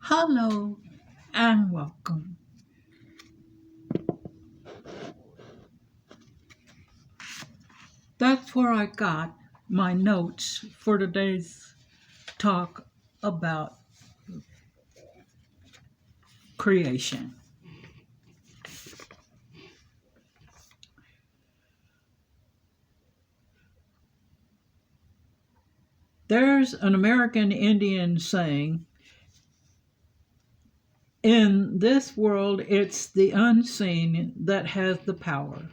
Hello and welcome. That's where I got my notes for today's talk about creation. There's an American Indian saying, in this world, it's the unseen that has the power.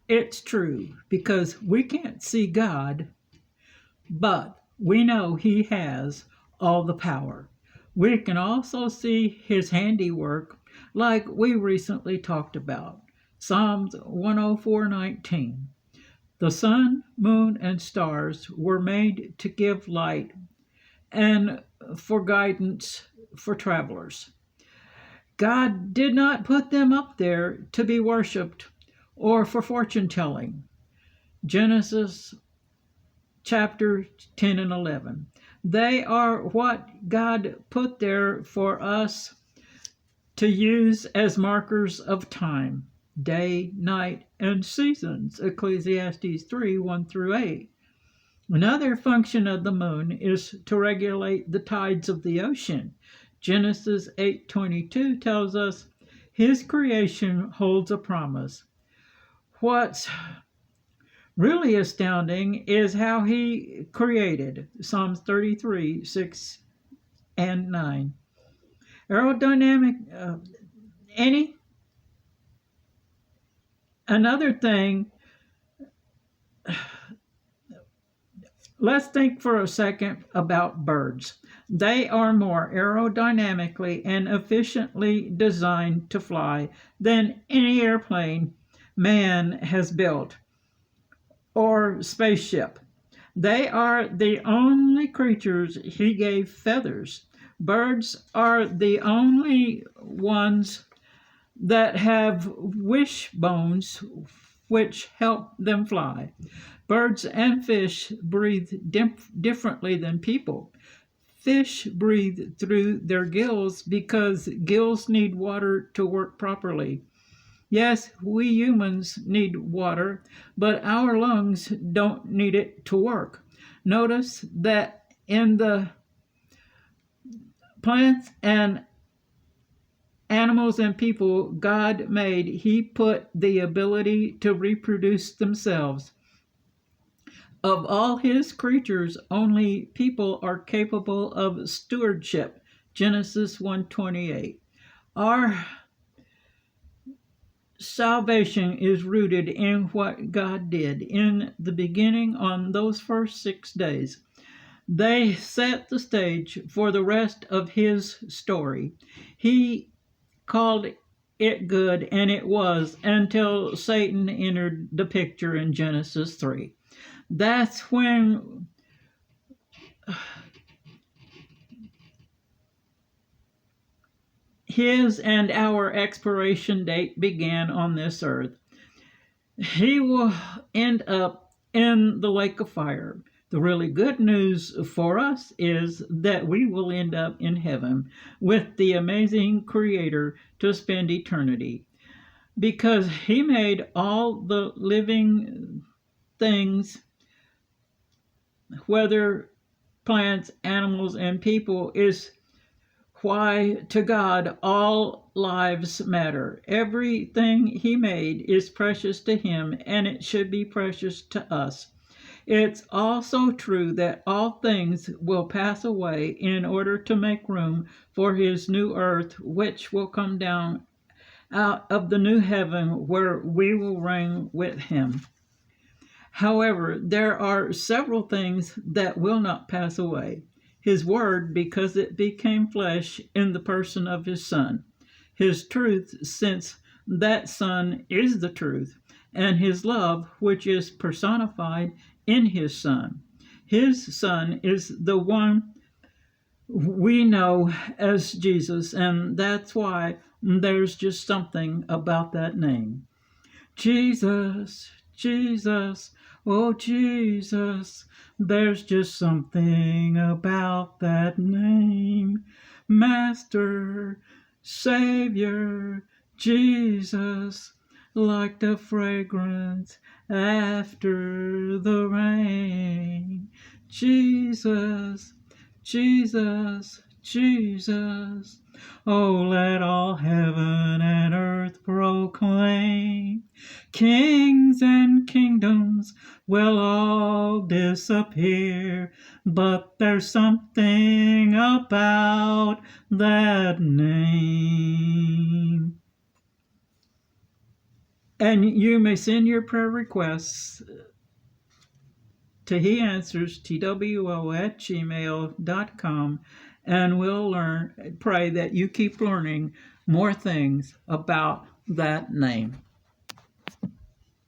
It's true because we can't see God, but we know He has all the power. We can also see His handiwork, like we recently talked about. Psalms 104:19. The sun, moon, and stars were made to give light and for guidance for travelers. God did not put them up there to be worshiped or for fortune telling. Genesis chapter 10 and 11. They are what God put there for us to use as markers of time, day, night, and seasons. Ecclesiastes 3 1 through 8. Another function of the moon is to regulate the tides of the ocean. Genesis 8:22 tells us his creation holds a promise. What's really astounding is how he created. Psalms 33 6 and 9. Aerodynamic, any another thing, let's think for a second about birds. They are more aerodynamically and efficiently designed to fly than any airplane man has built or spaceship. They are the only creatures he gave feathers. Birds are the only ones that have wishbones which help them fly. Birds and fish breathe differently than people. Fish breathe through their gills because gills need water to work properly. Yes, we humans need water, but our lungs don't need it to work. Notice that in the plants and animals and people God made, He put the ability to reproduce themselves. Of all His creatures, only people are capable of stewardship. Genesis 1:28. Our salvation is rooted in what God did in the beginning on those first 6 days. They set the stage for the rest of His story. He called it good, and it was until Satan entered the picture in Genesis 3. That's when his and our expiration date began on this earth. He will end up in the lake of fire. The really good news for us is that we will end up in heaven with the amazing Creator to spend eternity because He made all the living things, whether plants, animals, and people, is why to God all lives matter. Everything He made is precious to Him, and it should be precious to us. It's also true that all things will pass away in order to make room for His new earth, which will come down out of the new heaven where we will reign with Him. However, there are several things that will not pass away. His word, because it became flesh in the person of His Son. His truth, since that Son is the truth. And His love, which is personified in His Son. His Son is the one we know as Jesus, and that's why there's just something about that name. Jesus, Jesus, Oh, Jesus, there's just something about that name. Master, Savior, Jesus, like the fragrance after the rain. Jesus, Jesus, Jesus. Oh, let all heaven and earth proclaim. Kings and kingdoms will all disappear, but there's something about that name. And you may send your prayer requests to He Answers, TWO at gmail.com, and we'll pray that you keep learning more things about that name.